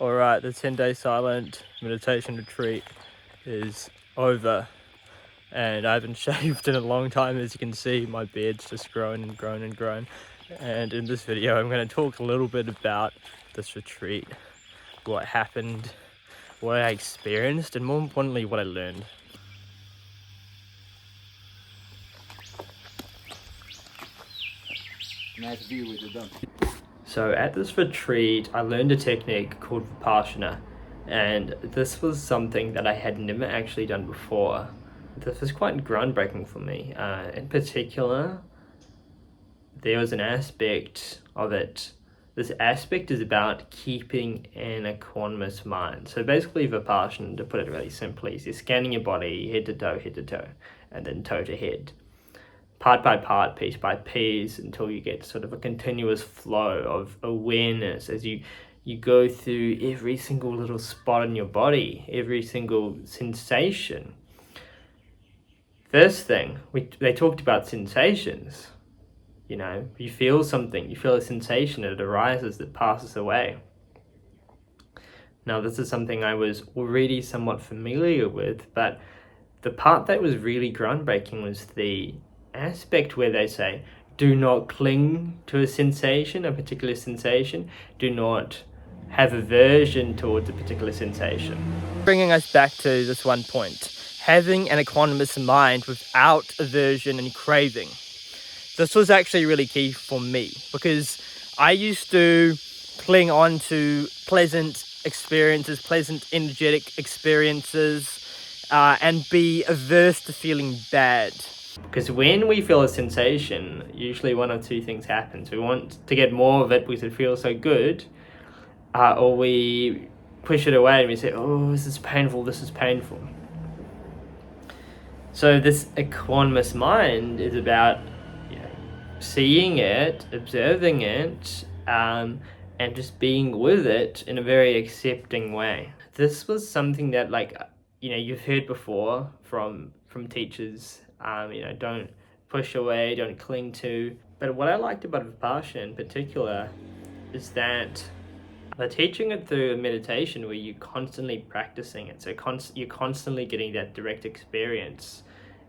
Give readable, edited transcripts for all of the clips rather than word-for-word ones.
Alright, the 10-day silent meditation retreat is over and I haven't shaved in a long time. As you can see, my beard's just grown and grown and grown. And in this video I'm going to talk a little bit about this retreat, what happened, what I experienced, and more importantly what I learned. Nice view with the dog. So at this retreat, I learned a technique called Vipassana, and this was something that I had never actually done before. This was quite groundbreaking for me. In particular, there was an aspect of it. This aspect is about keeping an equanimous mind. So basically Vipassana, to put it really simply, is you're scanning your body head to toe, and then toe to head, part by part, piece by piece, until you get sort of a continuous flow of awareness as you go through every single little spot in your body, every single sensation. First thing, they talked about sensations. You know, you feel something, you feel a sensation, it arises, that passes away. Now, this is something I was already somewhat familiar with, but the part that was really groundbreaking was the aspect where they say, do not cling to a sensation, a particular sensation. Do not have aversion towards a particular sensation. Bringing us back to this one point, having an equanimous mind without aversion and craving. This was actually really key for me because I used to cling on to pleasant experiences, pleasant energetic experiences, and be averse to feeling bad. Because when we feel a sensation, usually one of two things happens. We want to get more of it because it feels so good, or we push it away and we say, oh, this is painful, this is painful. So this equanimous mind is about seeing it, observing it, and just being with it in a very accepting way. This was something that, you've heard before from teachers. Don't push away, don't cling to. But what I liked about Vipassana in particular is that they're teaching it through a meditation where you're constantly practicing it. So you're constantly getting that direct experience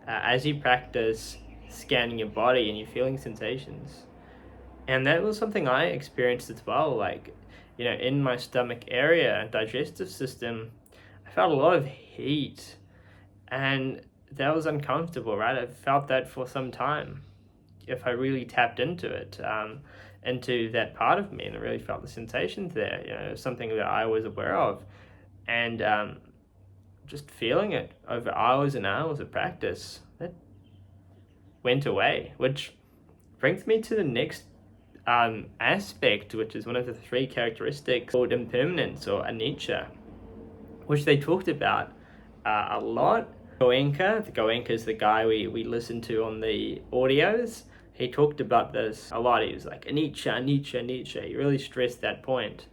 as you practice scanning your body and you're feeling sensations. And that was something I experienced as well. In my stomach area and digestive system, I felt a lot of heat, and that was uncomfortable, right? I felt that for some time. If I really tapped into it, into that part of me, and I really felt the sensations there, it was something that I was aware of. And just feeling it over hours and hours of practice, that went away, which brings me to the next aspect, which is one of the three characteristics called impermanence or anicca, which they talked about a lot. Goenka, the Goenka is the guy we listened to on the audios. He talked about this a lot. He was like, anicca, anicca, anicca. He really stressed that point,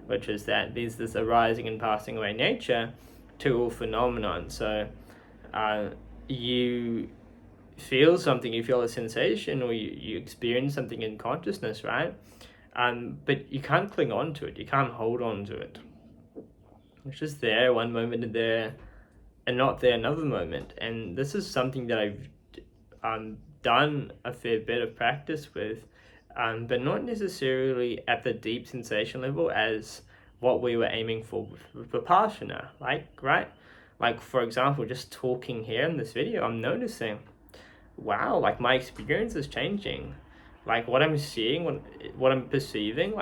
which is that there's this arising and passing away nature to all phenomenon. So you feel something, you feel a sensation, or you experience something in consciousness, right? But you can't cling on to it, you can't hold on to it. It's just there one moment and there and not there another moment. And this is something that I've done a fair bit of practice with, but not necessarily at the deep sensation level as what we were aiming for with Vipassana, right? Like, for example, just talking here in this video, I'm noticing, wow, my experience is changing. What I'm seeing, what I'm perceiving,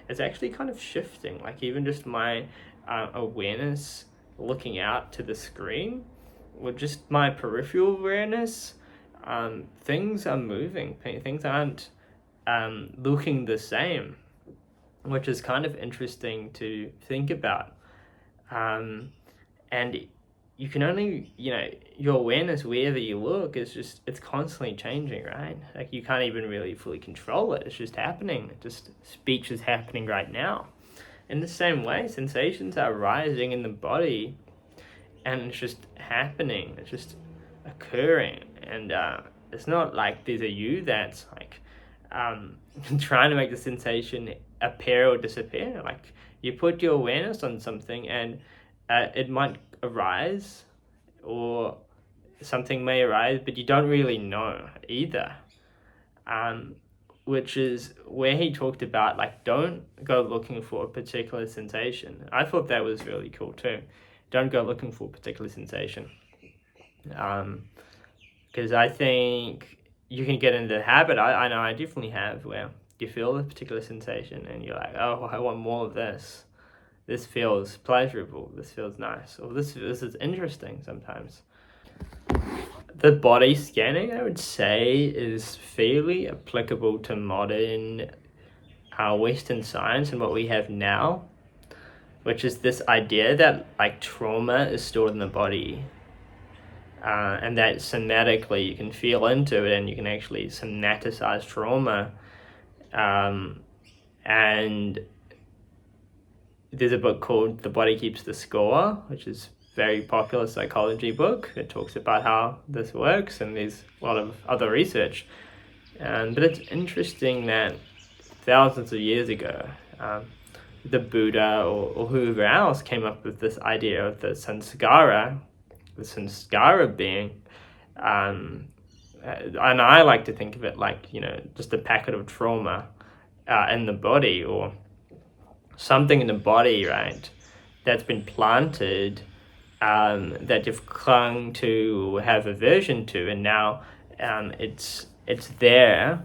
it's actually kind of shifting. Even just my awareness looking out to the screen, with just my peripheral awareness, things are moving, things aren't looking the same, which is kind of interesting to think about. And you can only, your awareness wherever you look it's constantly changing, right? You can't even really fully control it. It's just happening. Speech is happening right now. In the same way, sensations are rising in the body, and it's just happening. It's just occurring. And it's not like there's a you that's trying to make the sensation appear or disappear. You put your awareness on something and it might arise, or something may arise, but you don't really know either. Which is where he talked about, like, don't go looking for a particular sensation. I thought that was really cool too. Don't go looking for a particular sensation. Because I think you can get into the habit, I know I definitely have, where you feel a particular sensation and you're like, oh, I want more of this. This feels pleasurable. This feels nice. Or this is interesting sometimes. The body scanning, I would say, is fairly applicable to modern Western science and what we have now, which is this idea that, like, trauma is stored in the body, and that somatically you can feel into it and you can actually somaticize trauma. And there's a book called The Body Keeps the Score, which is a very popular psychology book. It talks about how this works, and there's a lot of other research. But it's interesting that thousands of years ago, the Buddha or whoever else came up with this idea of the samskara being, and I like to think of it like, just a packet of trauma in the body, or something in the body, right, that's been planted, that you've clung to, have aversion to, and now it's there,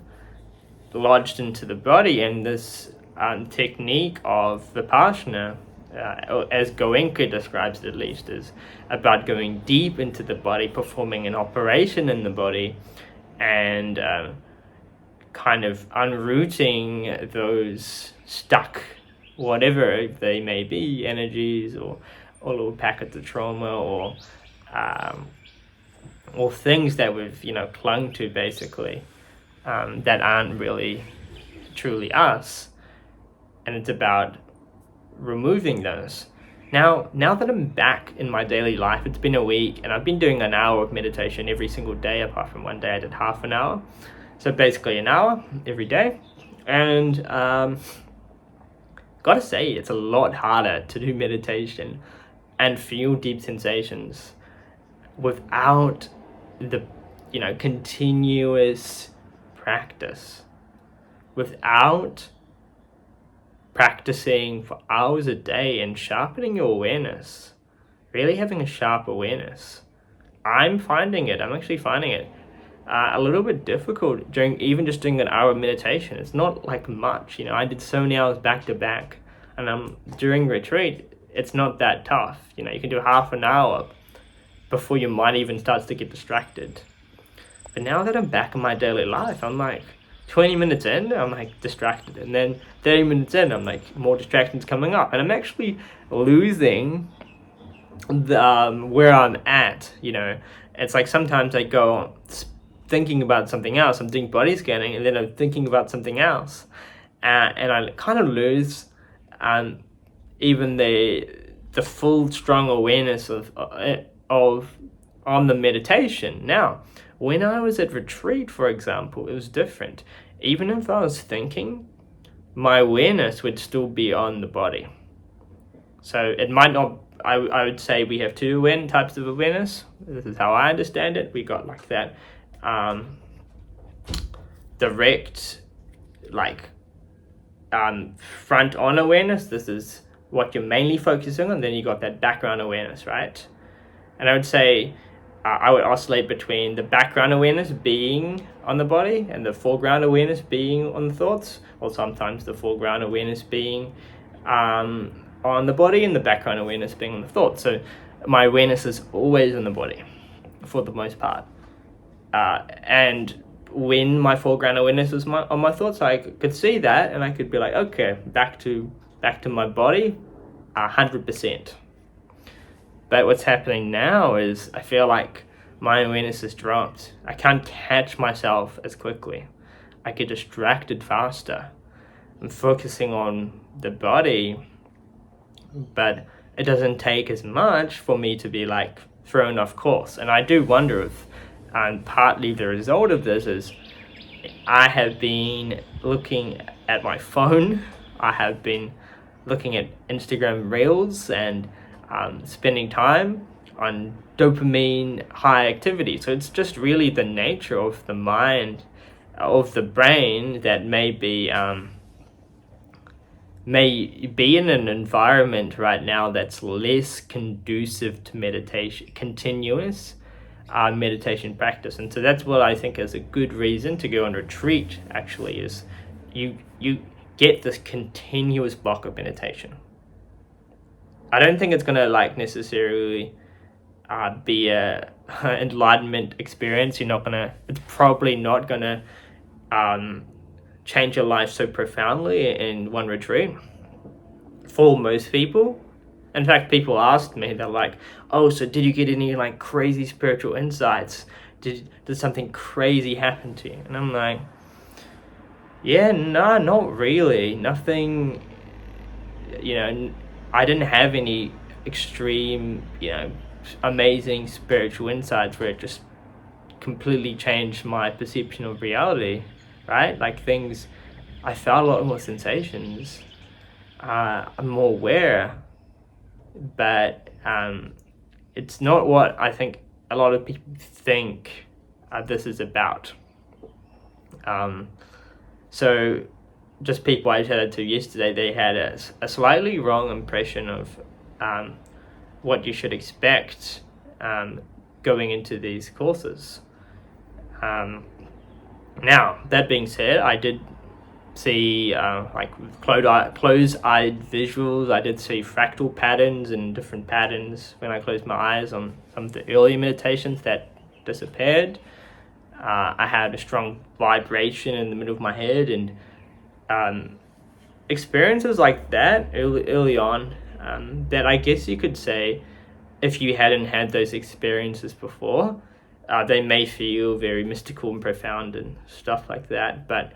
lodged into the body. And this technique of Vipassana, as Goenka describes it at least, is about going deep into the body, performing an operation in the body, and kind of unrooting those stuck, whatever they may be, energies or little packets of trauma, or things that we've clung to, basically, that aren't really truly us. And it's about removing those. Now that I'm back in my daily life, it's been a week, and I've been doing an hour of meditation every single day, apart from one day I did half an hour. So basically an hour every day. And gotta say, it's a lot harder to do meditation and feel deep sensations without the continuous practice, without practicing for hours a day and sharpening your awareness, really having a sharp awareness. I'm actually finding it a little bit difficult even just doing an hour of meditation. It's not like much, I did so many hours back to back, and during retreat, it's not that tough. You can do half an hour before your mind even starts to get distracted. But now that I'm back in my daily life, I'm like 20 minutes in, I'm like distracted, and then 30 minutes in, I'm like, more distractions coming up, and I'm actually losing the where I'm at. It's like sometimes I go thinking about something else. I'm doing body scanning, and then I'm thinking about something else, and I kind of lose even the full strong awareness of on the meditation. Now, when I was at retreat, for example, it was different. Even if I was thinking, my awareness would still be on the body. So it might not, I would say we have two types of awareness. This is how I understand it. We got like that direct, like front on awareness. This is what you're mainly focusing on. Then you got that background awareness, right? And I would say I would oscillate between the background awareness being on the body and the foreground awareness being on the thoughts, or sometimes the foreground awareness being on the body and the background awareness being on the thoughts. So my awareness is always on the body for the most part. And when my foreground awareness was on my thoughts, I could see that, and I could be like, okay, back to my body, 100%. But what's happening now is I feel like my awareness has dropped. I can't catch myself as quickly. I get distracted faster. I'm focusing on the body, but it doesn't take as much for me to be like thrown off course. And I do wonder if, and partly the result of this is I have been looking at my phone. I have been looking at Instagram reels and spending time on dopamine high activity. So it's just really the nature of the mind, of the brain, that may be in an environment right now that's less conducive to meditation, continuous meditation practice. And so that's what I think is a good reason to go on retreat, actually, is you get this continuous block of meditation. I don't think it's going to necessarily be a enlightenment experience. It's probably not going to change your life so profoundly in one retreat for most people. In fact, people asked me, they're like, oh, so did you get any crazy spiritual insights? Did something crazy happen to you? And I'm like, yeah, no, not really. Nothing, I didn't have any extreme, amazing spiritual insights where it just completely changed my perception of reality, right? I felt a lot more sensations. I'm more aware, but it's not what I think a lot of people think this is about. So just people I chatted to yesterday, they had a slightly wrong impression of what you should expect going into these courses. Now, that being said, I did see closed-eyed visuals. I did see fractal patterns and different patterns when I closed my eyes on some of the early meditations that disappeared. I had a strong vibration in the middle of my head, and experiences like that early on, that I guess you could say, if you hadn't had those experiences before, they may feel very mystical and profound and stuff like that, but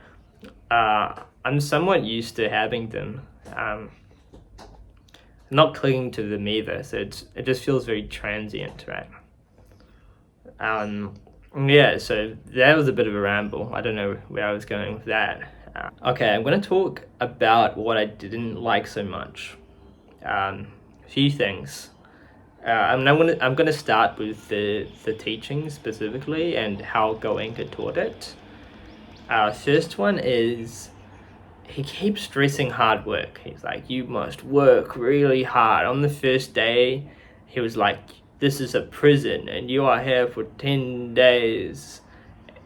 I'm somewhat used to having them, not clinging to them either, so it just feels very transient, right? Yeah, so that was a bit of a ramble. I don't know where I was going with that. Okay, I'm going to talk about what I didn't like so much. A few things. I'm going to start with the teaching specifically and how Goenka taught it. First one is, he keeps stressing hard work. He's like, you must work really hard. On the first day, he was like, this is a prison and you are here for 10 days.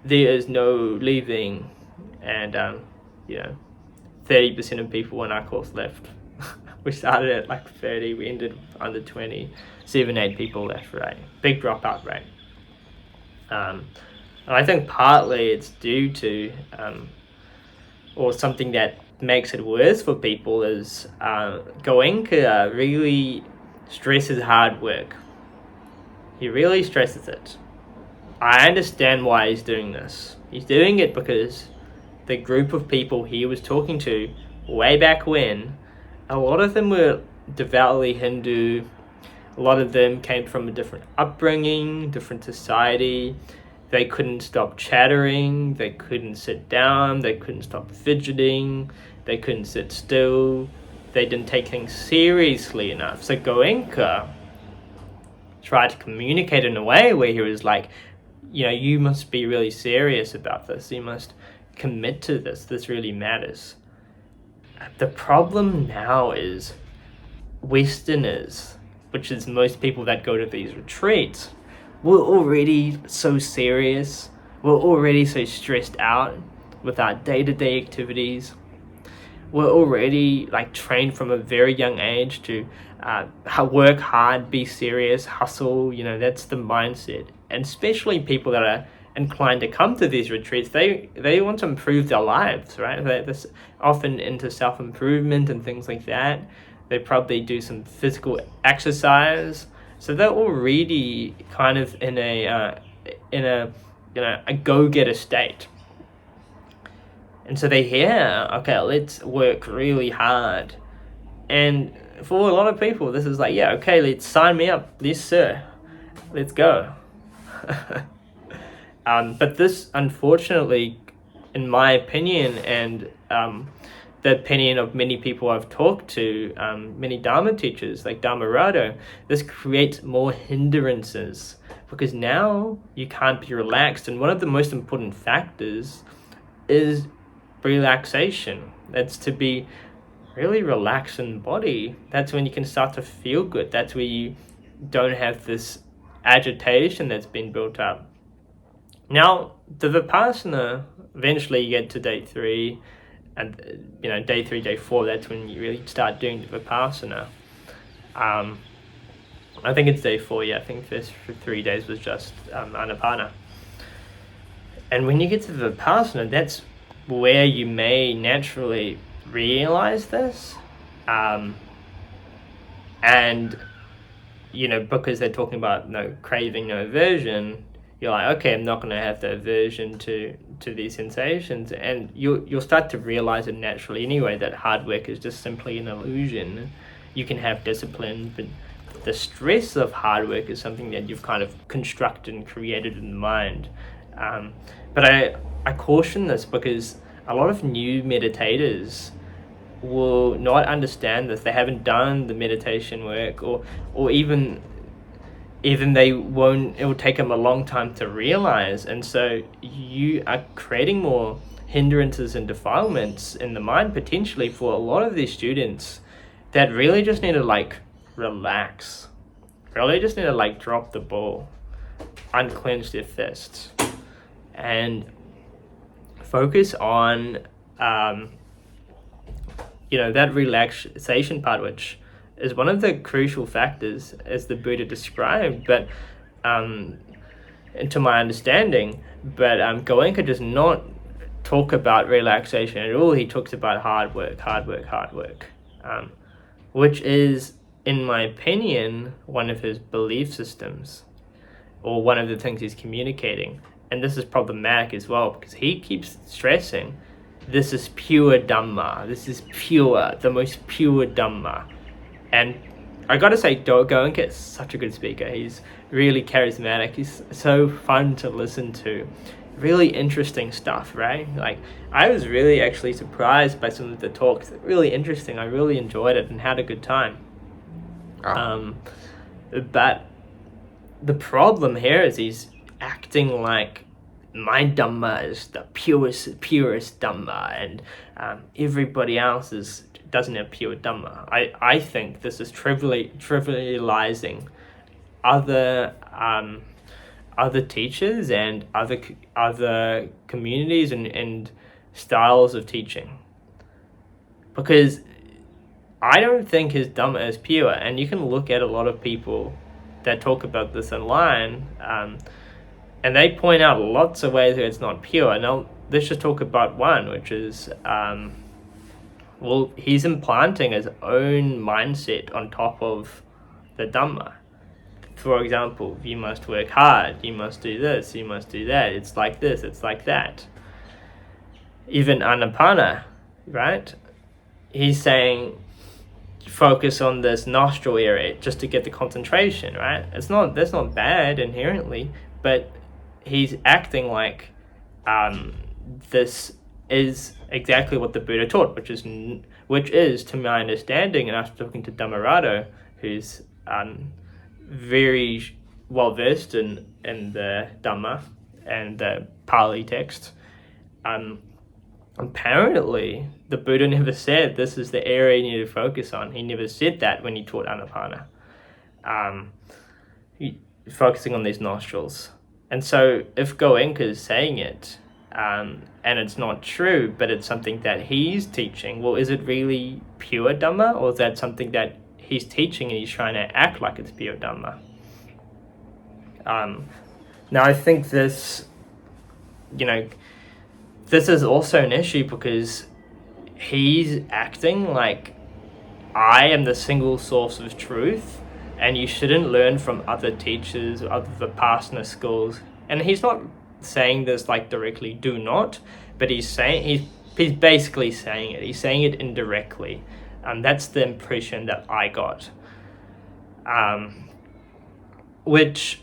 There is no leaving. And 30% of people in our course left. We started at 30, we ended under 20, 7-8 people left, right? Big dropout rate. And I think partly it's due to, or something that makes it worse for people is Goenka really stresses hard work. He really stresses it. I understand why he's doing this. He's doing it because the group of people he was talking to way back when, a lot of them were devoutly Hindu. A lot of them came from a different upbringing, different society. They couldn't stop chattering. They couldn't sit down. They couldn't stop fidgeting. They couldn't sit still. They didn't take things seriously enough. So Goenka tried to communicate in a way where he was like, you must be really serious about this. You must commit to this. This really matters. The problem now is Westerners, which is most people that go to these retreats, we're already so serious. We're already so stressed out with our day-to-day activities. We're already trained from a very young age to work hard, be serious, hustle. That's the mindset. And especially people that are inclined to come to these retreats, they want to improve their lives, right? They're often into self-improvement and things like that. They probably do some physical exercise, so they're already kind of in a go-getter state. And so they hear, okay, let's work really hard. And for a lot of people, this is yeah, okay, let's sign me up. Yes, sir. Let's go. But this, unfortunately, in my opinion, and the opinion of many people I've talked to, many Dharma teachers like Dhamma, this creates more hindrances because now you can't be relaxed. And one of the most important factors is relaxation. That's to be really relaxed in the body. That's when you can start to feel good. That's where you don't have this agitation that's been built up. Now, the Vipassana, eventually you get to day 3, and day 3, day 4, that's when you really start doing the Vipassana. I think it's day 4, I think this for 3 days was just Anapana. And when you get to the Vipassana, that's where you may naturally realize this. And, because they're talking about no craving, no aversion, you're like, okay, I'm not going to have the aversion to these sensations. And you'll start to realize it naturally anyway, that hard work is just simply an illusion. You can have discipline, but the stress of hard work is something that you've kind of constructed and created in the mind. But I caution this because a lot of new meditators will not understand this. They haven't done the meditation work, or even they won't. It will take them a long time to realize, and so you are creating more hindrances and defilements in the mind potentially for a lot of these students that really just need to relax, really just need to drop the ball, unclench their fists, and focus on that relaxation part, which is one of the crucial factors as the Buddha described, but to my understanding, but Goenka does not talk about relaxation at all. He talks about hard work, which is, in my opinion, one of his belief systems, or one of the things he's communicating. And this is problematic as well, because he keeps stressing, this is pure Dhamma, this is pure, the most pure Dhamma. And I gotta say, Goenka is such a good speaker. He's really charismatic, he's so fun to listen to. Really interesting stuff, right? I was really actually surprised by some of the talks. Really interesting. I really enjoyed it and had a good time. But the problem here is he's acting like my Dhamma is the purest Dhamma, and everybody else doesn't have pure Dhamma. I think this is trivializing other teachers and other communities and styles of teaching, because I don't think his Dhamma is pure. And you can look at a lot of people that talk about this online, and they point out lots of ways that it's not pure. Now, let's just talk about one, which is, he's implanting his own mindset on top of the Dhamma. For example, you must work hard, you must do this, you must do that, it's like this, it's like that. Even Anapana, right? He's saying, focus on this nostril area just to get the concentration, right? That's not bad inherently, but he's acting like this is exactly what the Buddha taught, which is to my understanding, and after talking to Dhamma, who's very well versed in the Dhamma and the Pali text, apparently the Buddha never said this is the area you need to focus on. He never said that when he taught Anapana. Focusing on these nostrils. And so if Goenka is saying it, and it's not true, but it's something that he's teaching, well, is it really pure Dhamma, or is that something that he's teaching and he's trying to act like it's pure Dhamma? Now, I think this is also an issue because he's acting like I am the single source of truth, and you shouldn't learn from other teachers or other Vipassana schools. And he's not saying this directly, do not, but he's basically saying it. He's saying it indirectly. That's the impression that I got. Which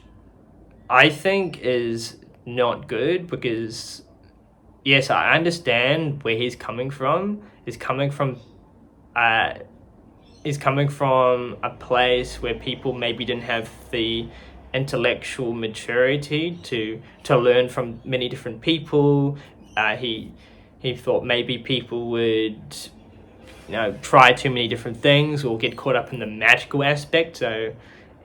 I think is not good, because yes, I understand where he's coming from, is coming from a place where people maybe didn't have the intellectual maturity to learn from many different people. He thought maybe people would try too many different things or get caught up in the magical aspect. So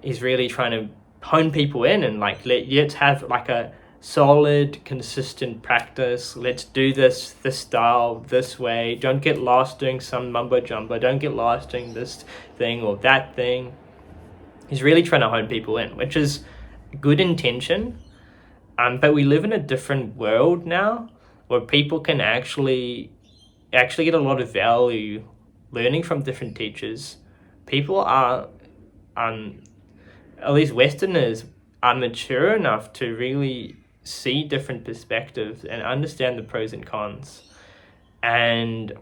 he's really trying to hone people in and let's have a solid, consistent practice. Let's do this style, this way. Don't get lost doing some mumbo jumbo. Don't get lost doing this thing or that thing. He's really trying to hone people in, which is good intention. But we live in a different world now where people can actually get a lot of value learning from different teachers. People are, at least Westerners, are mature enough to really see different perspectives and understand the pros and cons. And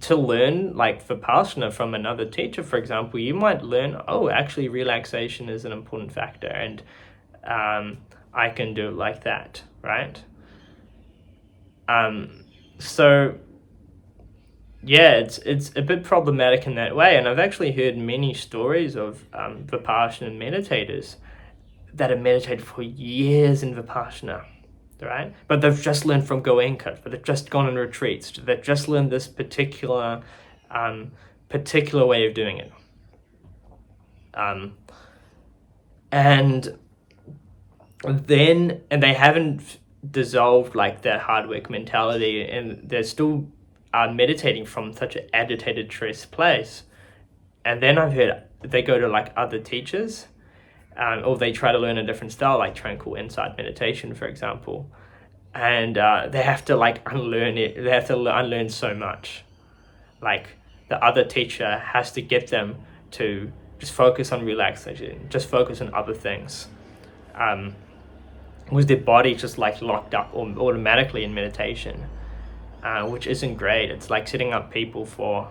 to learn Vipassana from another teacher, for example, you might learn, actually relaxation is an important factor, and I can do it like that, right? So yeah, it's a bit problematic in that way, and I've actually heard many stories of Vipassana meditators that have meditated for years in Vipassana, right? But they've just learned from Goenka, but they've just gone on retreats, they've just learned this particular way of doing it. And they haven't dissolved that hard work mentality, and they're still meditating from such an agitated, stressed place. And then I've heard they go to other teachers, or they try to learn a different style, like tranquil insight meditation, for example, and they have to unlearn it. They have to unlearn so much. The other teacher has to get them to just focus on relaxation, just focus on other things, with their body just locked up automatically in meditation, which isn't great. It's like setting up people for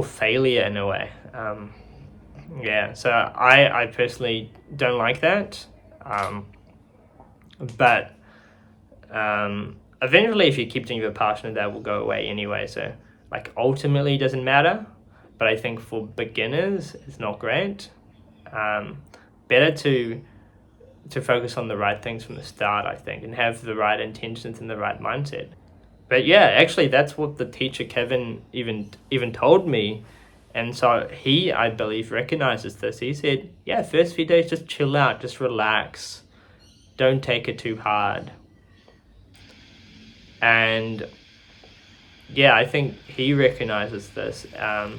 failure in a way. So I personally don't like that, but eventually if you keep doing Vipassana, that will go away anyway, so ultimately it doesn't matter. But I think for beginners it's not great. Better to focus on the right things from the start, I think, and have the right intentions and the right mindset. But yeah, actually that's what the teacher Kevin even told me. And so he, I believe, recognizes this. He said, yeah, first few days, just chill out, just relax. Don't take it too hard. And yeah, I think he recognizes this. I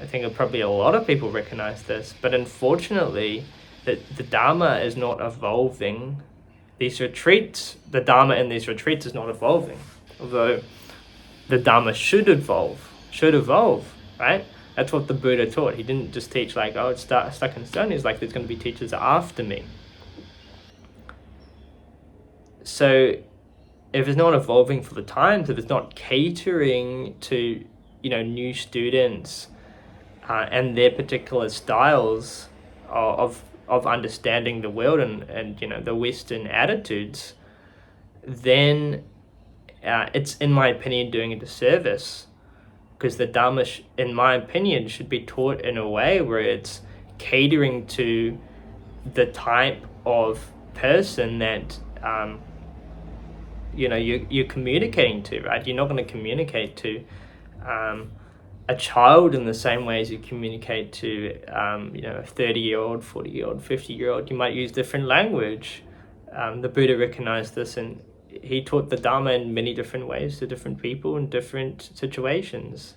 think probably a lot of people recognize this. But unfortunately, the Dharma is not evolving. These retreats, the Dharma in these retreats is not evolving. Although the Dharma should evolve, right? That's what the Buddha taught. He didn't just teach it's stuck in stone. He's there's going to be teachers after me. So if it's not evolving for the times, if it's not catering to new students and their particular styles of understanding the world and the Western attitudes, then it's, in my opinion, doing a disservice. Because the Dharma, in my opinion, should be taught in a way where it's catering to the type of person that you're communicating to, right? You're not going to communicate to a child in the same way as you communicate to a 30-year-old, 40-year-old, 50-year-old. You might use different language. The Buddha recognized this, and he taught the Dharma in many different ways to different people in different situations.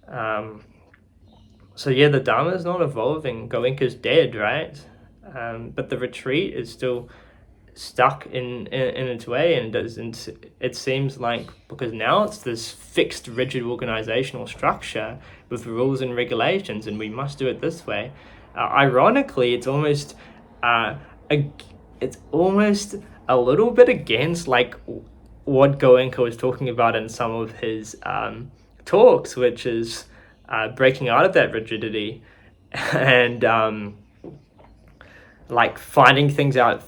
So yeah, the Dharma is not evolving. Goenka's dead, right? But the retreat is still stuck in its way, and it seems like, because now it's this fixed, rigid organizational structure with rules and regulations, and we must do it this way. Ironically, it's almost a little bit against what Goenka was talking about in some of his talks, which is breaking out of that rigidity and finding things out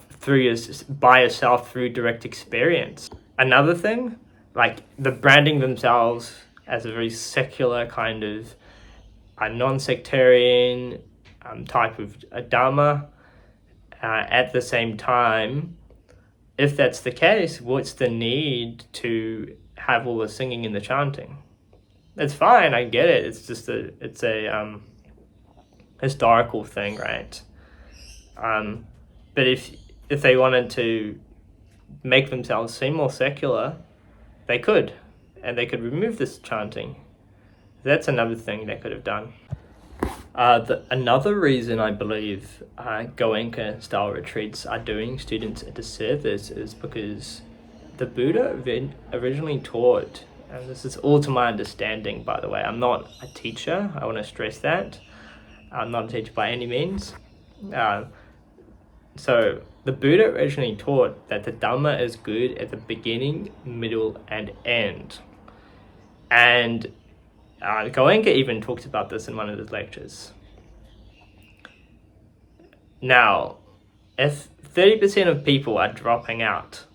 by yourself through direct experience. another thing, like the branding themselves as a very secular kind of a non-sectarian type of a dharma. At the same time, if that's the case, what's the need to have all the singing and the chanting? It's fine, I get it. It's just it's a historical thing, right? But if they wanted to make themselves seem more secular, they could, and they could remove this chanting. That's another thing they could have done. Another reason I believe Goenka style retreats are doing students a disservice is because the Buddha originally taught, and this is all to my understanding, by the way, I'm not a teacher, I want to stress that. I'm not a teacher by any means. So the Buddha originally taught that the Dhamma is good at the beginning, middle, and end. And Goenka even talks about this in one of his lectures. Now, if 30% of people are dropping out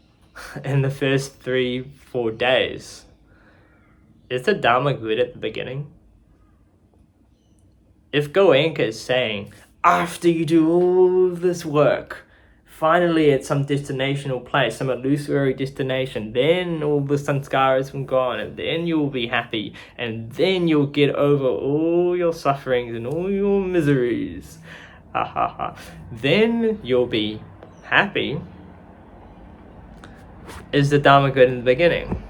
in the first 3-4 days, is the Dharma good at the beginning? If Goenka is saying, after you do all this work, finally at some destination or place, some illusory destination, then all the sanskaras will gone, and then you will be happy, and then you'll get over all your sufferings and all your miseries. Then you'll be happy. Is the Dharma good in the beginning?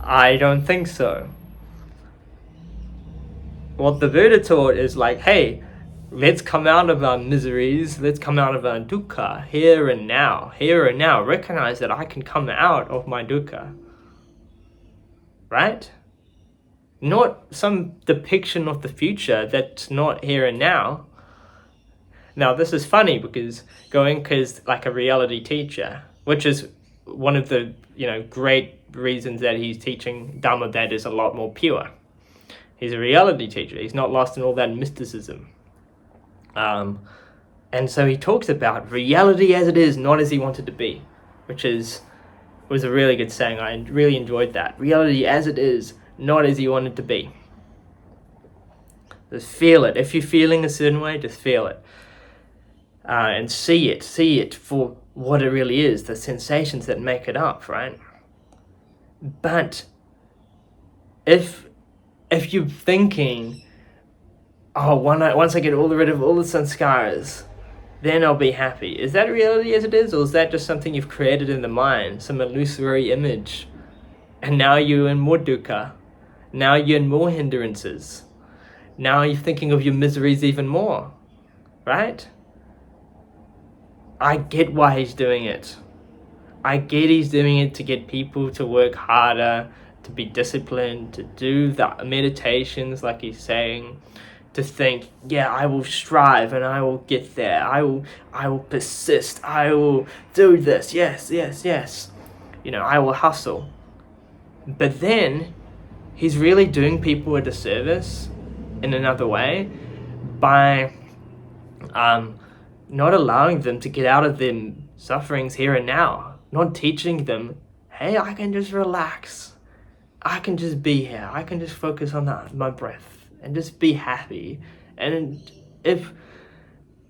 I don't think so. What the Buddha taught is like, hey, let's come out of our miseries, let's come out of our dukkha here and now. Recognize that I can come out of my dukkha. Right? Not some depiction of the future that's not here and now. Now, this is funny because Goenka is like a reality teacher, which is one of the great reasons that he's teaching Dhamma that is a lot more pure. He's a reality teacher. He's not lost in all that mysticism. And so he talks about reality as it is, not as he wanted to be, which was a really good saying. I really enjoyed that. Reality as it is, not as you want it to be. Just feel it. If you're feeling a certain way, just feel it. And see it for what it really is, the sensations that make it up, right? But if you're thinking, oh, once I get rid of all the sanskaras, then I'll be happy. Is that reality as it is, or is that just something you've created in the mind, some illusory image? And now you're in more dukkha. Now you're in more hindrances. Now you're thinking of your miseries even more, right? I get why he's doing it. I get he's doing it to get people to work harder, to be disciplined, to do the meditations like he's saying, to think, yeah, I will strive and I will get there. I will persist. I will do this. Yes. I will hustle. But then he's really doing people a disservice in another way by not allowing them to get out of their sufferings here and now. Not teaching them, hey, I can just relax. I can just be here. I can just focus on my breath and just be happy. And if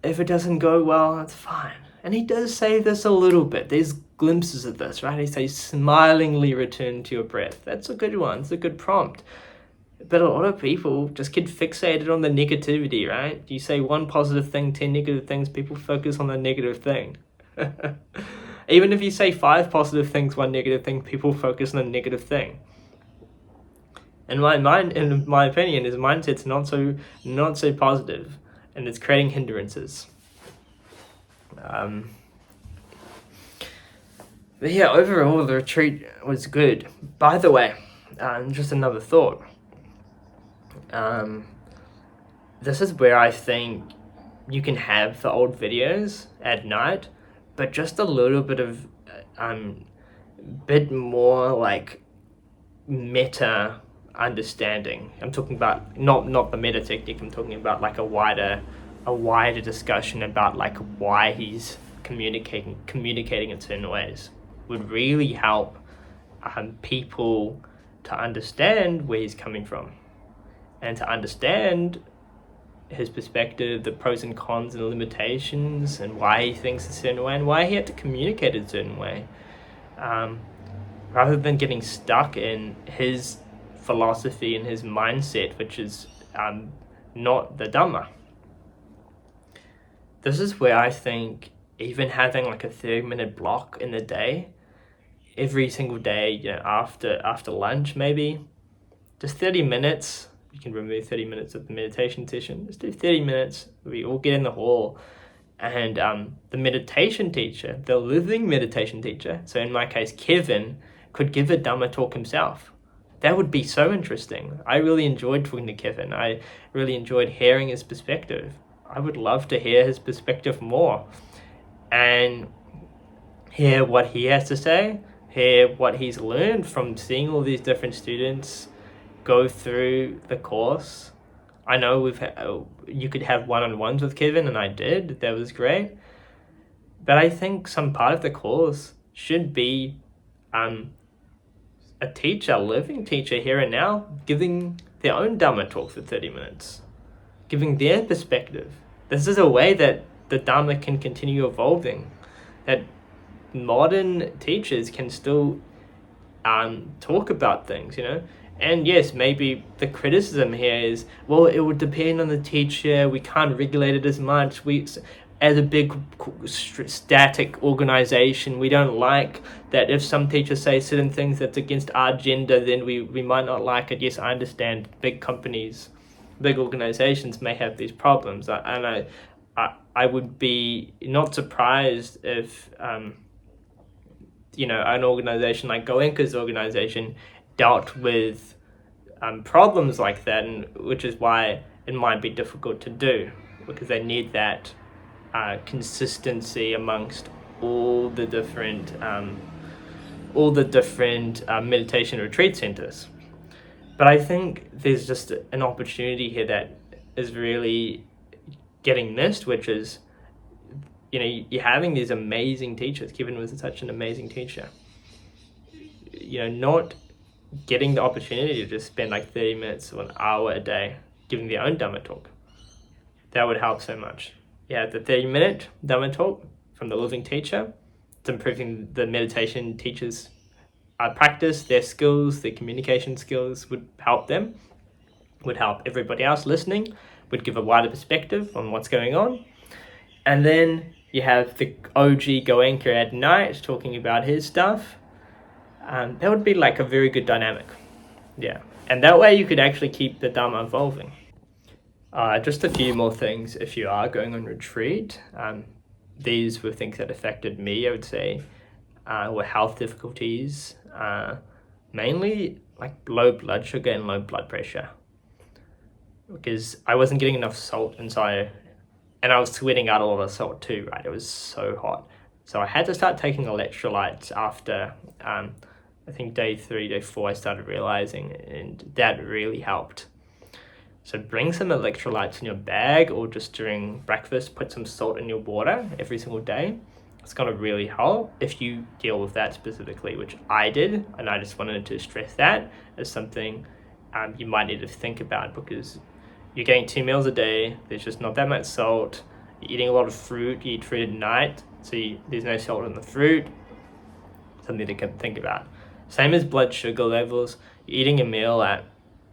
it doesn't go well, that's fine. And he does say this a little bit. There's glimpses of this, right? He says, smilingly return to your breath. That's a good one. It's a good prompt. But a lot of people just get fixated on the negativity, right? You say one positive thing, 10 negative things, people focus on the negative thing. Even if you say 5 positive things, 1 negative thing, people focus on the negative thing. In my opinion, his mindset's not so positive, and it's creating hindrances. But yeah, overall the retreat was good. By the way, just another thought. This is where I think you can have the old videos at night, but just a little bit of bit more like meta understanding. I'm talking about not the meta technique. I'm talking about like a wider discussion about like why he's communicating in certain ways. would really help people to understand where he's coming from and to understand his perspective, the pros and cons and limitations, and why he thinks a certain way and why he had to communicate a certain way, rather than getting stuck in his philosophy and his mindset, which is not the Dhamma. This is where I think even having like a 30-minute block in the day, every single day, you know, after lunch maybe, just 30 minutes. You can remove 30 minutes of the meditation session. Just do 30 minutes. We all get in the hall, and the meditation teacher, the living meditation teacher, so in my case Kevin, could give a Dhamma talk himself. That would be so interesting. I really enjoyed talking to Kevin. I really enjoyed hearing his perspective. I would love to hear his perspective more and hear what he has to say, hear what he's learned from seeing all these different students go through the course. I know you could have one-on-ones with Kevin, and I did. That was great. But I think some part of the course should be a teacher, a living teacher here and now, giving their own Dhamma talk for 30 minutes, giving their perspective. This is a way that the Dhamma can continue evolving, that modern teachers can still talk about things, you know. And yes, maybe the criticism here is, well, it would depend on the teacher. We can't regulate it as much. As a big static organization, we don't like that if some teachers say certain things that's against our agenda, then we might not like it. Yes, I understand big companies, big organizations may have these problems. And I would be not surprised if, you know, an organization like Goenka's organization dealt with problems like that, and which is why it might be difficult to do, because they need that consistency amongst all the different meditation retreat centers. But I think there's just an opportunity here that is really getting missed, which is, you know, you're having these amazing teachers. Kevin was such an amazing teacher. You know, not getting the opportunity to just spend like 30 minutes or an hour a day giving their own Dhamma talk. That would help so much. Yeah, the 30-minute Dhamma talk from the living teacher. It's improving the meditation teachers' practice, their skills, their communication skills would help them, would help everybody else listening, would give a wider perspective on what's going on. And then you have the OG Goenka at night talking about his stuff. That would be like a very good dynamic. Yeah. And that way you could actually keep the Dhamma evolving. Just a few more things if you are going on retreat. These were things that affected me, I would say, were health difficulties, mainly like low blood sugar and low blood pressure. Because I wasn't getting enough salt, and I was sweating out all the salt too, right? It was so hot. So I had to start taking electrolytes after, I think day 3, day 4, I started realizing, and that really helped. So bring some electrolytes in your bag, or just during breakfast, put some salt in your water every single day. It's going to really help if you deal with that specifically, which I did, and I just wanted to stress that as something you might need to think about, because you're getting 2 meals a day, there's just not that much salt, you're eating a lot of fruit, you eat fruit at night, so there's no salt in the fruit, something to think about. Same as blood sugar levels, you're eating a meal at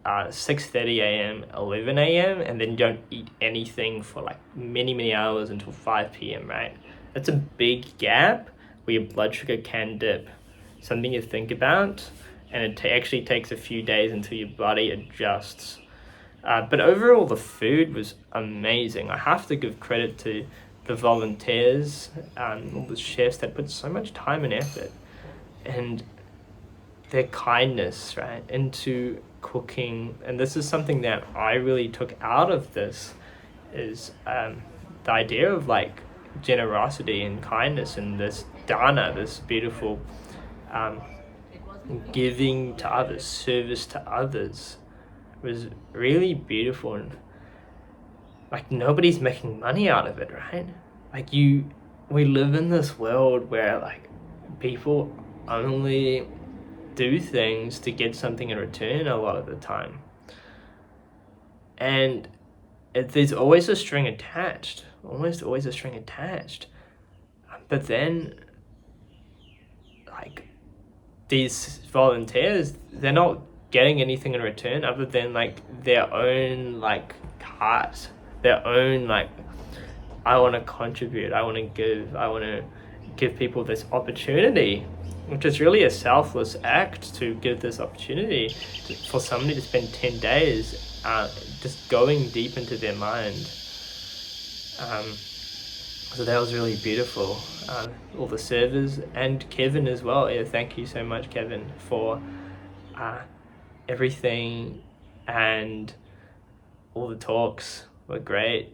6:30 a.m, 11 a.m, and then you don't eat anything for like many hours until 5 p.m, right? That's a big gap where your blood sugar can dip. Something to think about, and it actually takes a few days until your body adjusts. But overall, the food was amazing. I have to give credit to the volunteers, all the chefs that put so much time and effort, and their kindness, right, into cooking. And this is something that I really took out of this, is the idea of like generosity and kindness, and this dana, this beautiful giving to others, service to others, was really beautiful. And like, nobody's making money out of it, right? Like, we live in this world where like people only do things to get something in return a lot of the time. And there's always a string attached, almost always a string attached. But then, like, these volunteers, they're not getting anything in return other than, like, their own, like, heart, their own, like, I want to contribute, I want to give people this opportunity, which is really a selfless act to give this opportunity for somebody to spend 10 days just going deep into their mind. So that was really beautiful. All the servers and Kevin as well. Yeah, thank you so much, Kevin, for everything, and all the talks were great.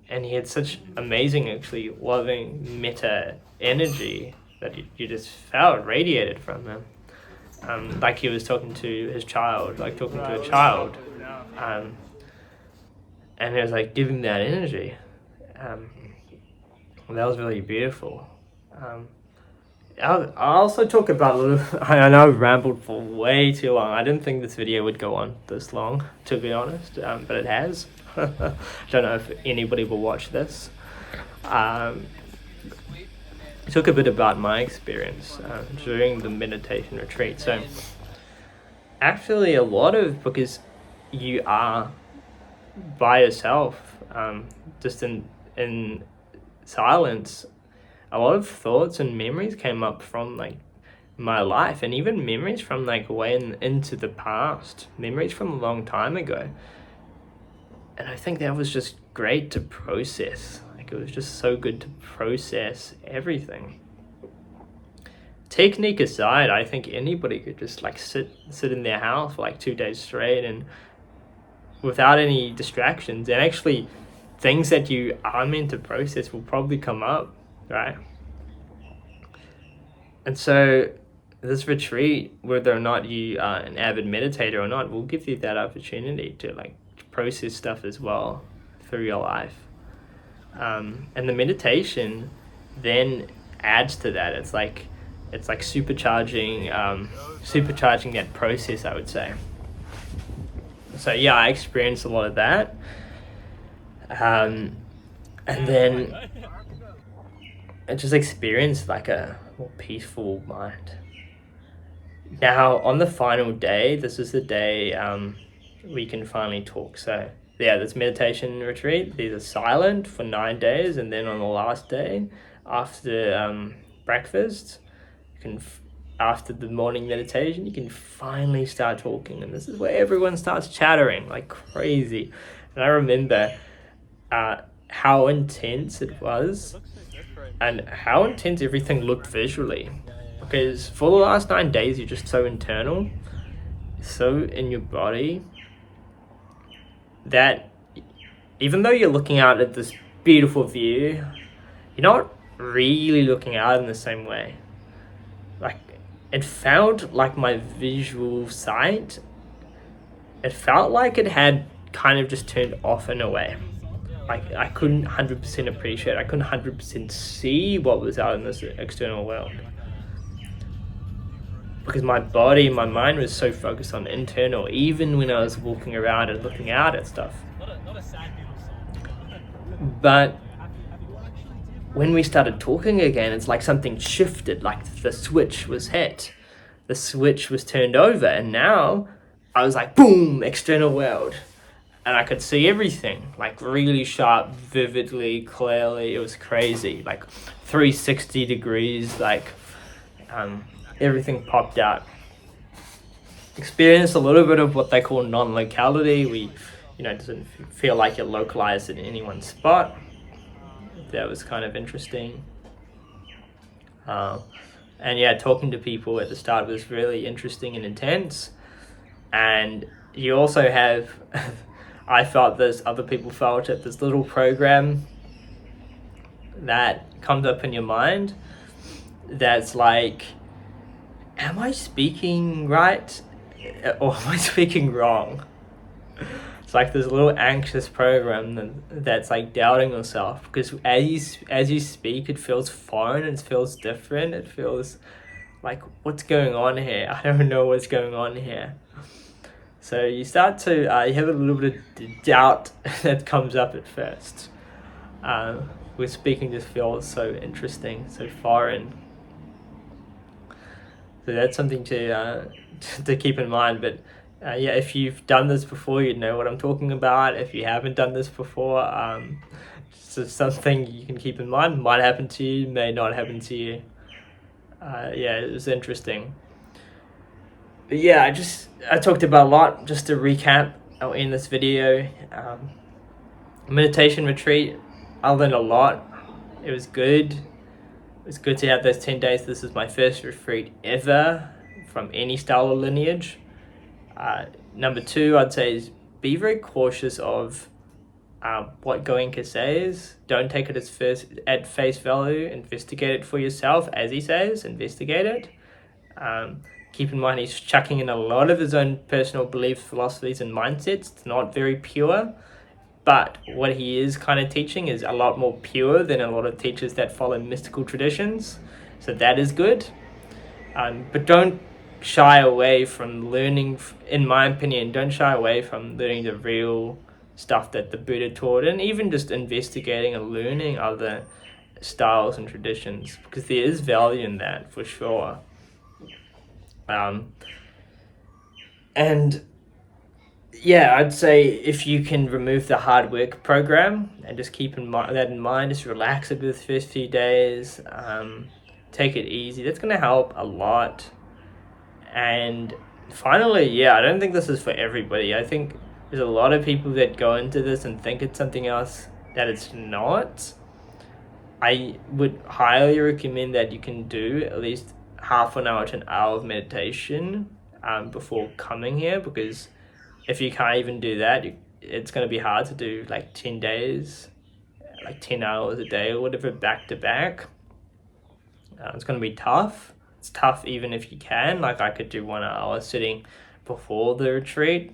And he had such amazing, actually loving metta energy that you just felt radiated from him. Like he was talking to his child, like talking to a child. And it was like giving that energy. That was really beautiful. I'll also talk about a little. I know I've rambled for way too long. I didn't think this video would go on this long, to be honest, but it has. I don't know if anybody will watch this. Talk a bit about my experience during the meditation retreat. So actually because you are by yourself, just in silence, a lot of thoughts and memories came up from like my life, and even memories from like way into the past, memories from a long time ago. And I think that was just great to process. Like it was just so good to process everything. Technique aside, I think anybody could just like sit in their house for like 2 days straight and without any distractions, and actually things that you are meant to process will probably come up, right? And so this retreat, whether or not you are an avid meditator or not, will give you that opportunity to like process stuff as well through your life. And the meditation then adds to that. It's like supercharging that process, I would say. So yeah, I experienced a lot of that. And then I just experienced like a more peaceful mind. Now on the final day, this is the day we can finally talk. So yeah, this meditation retreat, these are silent for 9 days, and then on the last day, after breakfast, after the morning meditation, you can finally start talking, and this is where everyone starts chattering like crazy. And I remember how intense it was, and how intense everything looked visually, because for the last 9 days you're just so internal, so in your body, that even though you're looking out at this beautiful view, you're not really looking out in the same way. Like, it felt like my visual sight, it felt like it had kind of just turned off in a way. Like I couldn't 100% appreciate, I couldn't 100% see what was out in this external world, because my body, my mind was so focused on internal, even when I was walking around and looking out at stuff. But when we started talking again, it's like something shifted, like the switch was hit, the switch was turned over, and now I was like, boom, external world. And I could see everything, like really sharp, vividly, clearly. It was crazy, like 360 degrees, like everything popped out. Experienced a little bit of what they call non-locality. It doesn't feel like you're localized in any one spot. That was kind of interesting. And yeah, talking to people at the start was really interesting and intense. And you also have... I felt this, other people felt it, this little program that comes up in your mind that's like, am I speaking right or am I speaking wrong? It's like this little anxious program that's like doubting yourself, because as you speak, it feels foreign, it feels different, it feels like, what's going on here? I don't know what's going on here. So you start to, you have a little bit of doubt that comes up at first. Where speaking just feels so interesting, so foreign. So that's something to keep in mind. But yeah, if you've done this before, you know what I'm talking about. If you haven't done this before, so something you can keep in mind. Might happen to you, may not happen to you. Yeah, it was interesting. But yeah, I talked about a lot. Just to recap, I'll end this video. Meditation retreat, I learned a lot. It was good. It was good to have those 10 days. This is my first retreat ever from any style or lineage. Number 2, I'd say, is be very cautious of what Goenka says. Don't take it at face value. Investigate it for yourself, as he says. Investigate it. Keep in mind, he's chucking in a lot of his own personal beliefs, philosophies, and mindsets. It's not very pure, but what he is kind of teaching is a lot more pure than a lot of teachers that follow mystical traditions. So that is good. But don't shy away from learning, in my opinion, don't shy away from learning the real stuff that the Buddha taught, and even just investigating and learning other styles and traditions, because there is value in that for sure. And yeah, I'd say if you can remove the hard work program and just keep that in mind, just relax a bit the first few days, take it easy. That's going to help a lot. And finally, yeah, I don't think this is for everybody. I think there's a lot of people that go into this and think it's something else that it's not. I would highly recommend that you can do at least half an hour to an hour of meditation before coming here, because if you can't even do that, it's going to be hard to do like 10 days, like 10 hours a day or whatever, back to back. It's going to be tough. It's tough even if you can. Like, I could do 1 hour sitting before the retreat.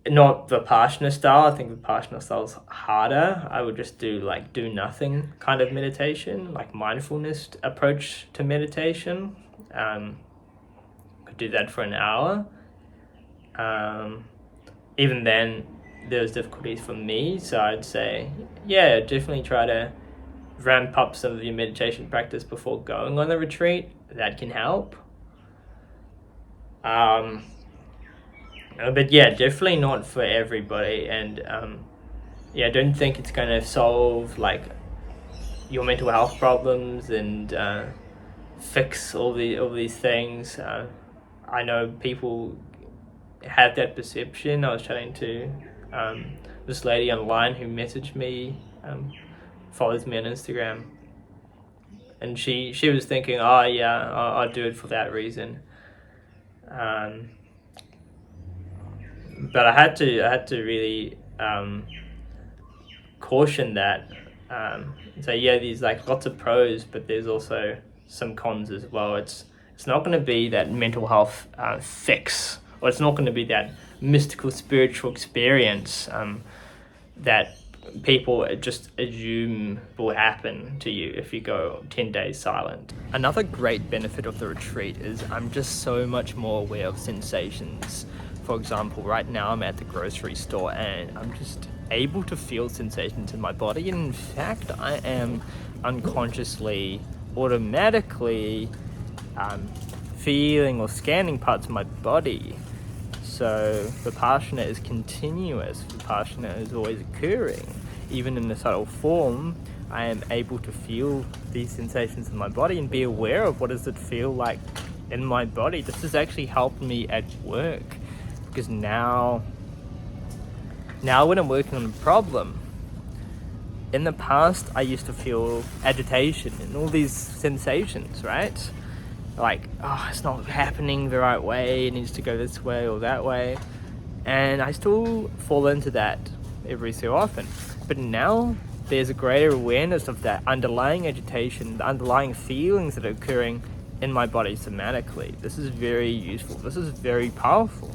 Not Vipassana style. I think Vipassana style is harder. I would just do nothing kind of meditation, like mindfulness approach to meditation. Could do that for an hour. Even then, there's difficulties for me. So I'd say, yeah, definitely try to ramp up some of your meditation practice before going on the retreat. That can help. But yeah, definitely not for everybody. And yeah, don't think it's going to solve like your mental health problems and fix all these things. I know people have that perception. I was chatting to this lady online who messaged me, follows me on Instagram, and she was thinking, oh yeah, I'll do it for that reason. But I had to really caution that, say, yeah, there's like lots of pros, but there's also some cons as well. It's not going to be that mental health fix, or it's not going to be that mystical spiritual experience that people just assume will happen to you if you go 10 days silent. Another great benefit of the retreat is I'm just so much more aware of sensations. For example, right now I'm at the grocery store and I'm just able to feel sensations in my body. And in fact, I am unconsciously, automatically feeling or scanning parts of my body. So Vipassana is continuous. Vipassana is always occurring. Even in a subtle form, I am able to feel these sensations in my body and be aware of what does it feel like in my body. This has actually helped me at work, because now when I'm working on a problem, in the past I used to feel agitation and all these sensations, right? Like, oh, it's not happening the right way, it needs to go this way or that way. And I still fall into that every so often. But now there's a greater awareness of that underlying agitation, the underlying feelings that are occurring in my body somatically. This is very useful. This is very powerful,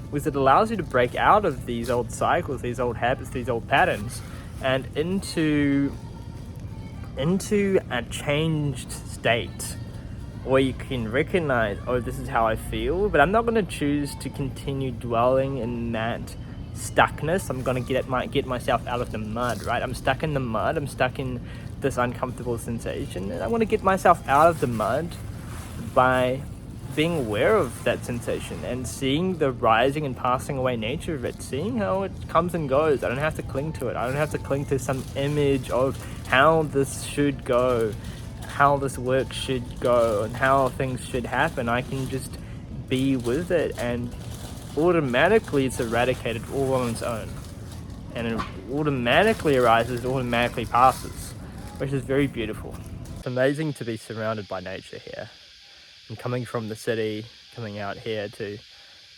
because it allows you to break out of these old cycles, these old habits, these old patterns, and into a changed state, or you can recognize, oh, this is how I feel, but I'm not going to choose to continue dwelling in that stuckness. I'm going to get myself out of the mud, right? I'm stuck in the mud. I'm stuck in this uncomfortable sensation, and I want to get myself out of the mud by being aware of that sensation and seeing the rising and passing away nature of it, seeing how it comes and goes. I don't have to cling to it. I don't have to cling to some image of how this should go, how this work should go, and how things should happen. I can just be with it, and automatically it's eradicated all on its own. And it automatically arises, automatically passes, which is very beautiful. It's amazing to be surrounded by nature here. And coming from the city, coming out here to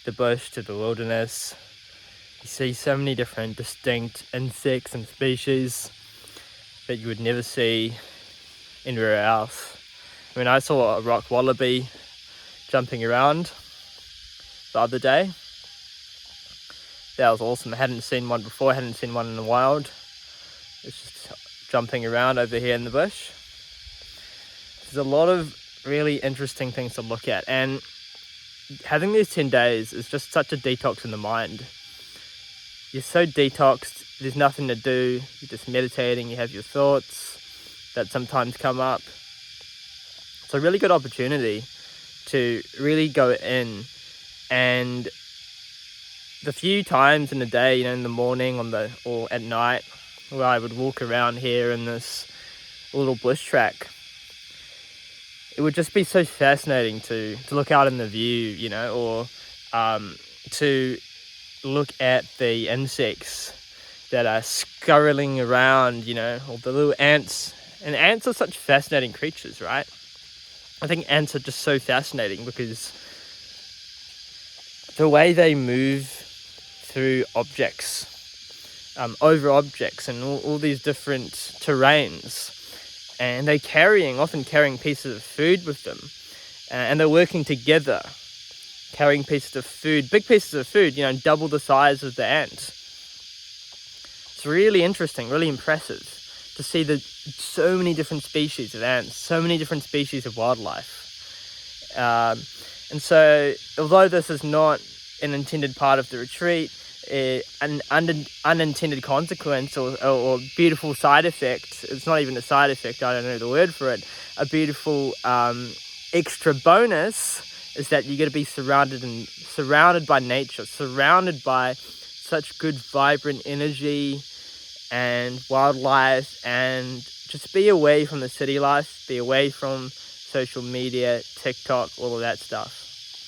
the bush, to the wilderness, you see so many different distinct insects and species that you would never see anywhere else. I mean, I saw a rock wallaby jumping around the other day. That was awesome. I hadn't seen one before, I hadn't seen one in the wild. It's just jumping around over here in the bush. There's a lot of really interesting things to look at, and having these 10 days is just such a detox in the mind. You're so detoxed, there's nothing to do, you're just meditating, you have your thoughts that sometimes come up. It's a really good opportunity to really go in, and the few times in the day, in the morning or at night, where I would walk around here in this little bush track, it would just be so fascinating to look out in the view, or to look at the insects that are scurrying around, or the little ants. And ants are such fascinating creatures, right? I think ants are just so fascinating because the way they move through objects, over objects and all these different terrains, and they're often carrying pieces of food with them, and they're working together, carrying pieces of food, big pieces of food, double the size of the ant. It's really interesting, really impressive to see so many different species of ants, so many different species of wildlife. And so, although this is not an intended part of the retreat, an unintended consequence or beautiful side effect, it's not even a side effect, I don't know the word for it, a beautiful extra bonus is that you're going to be surrounded by nature, surrounded by such good vibrant energy and wildlife, and just be away from the city life, be away from social media, TikTok, all of that stuff.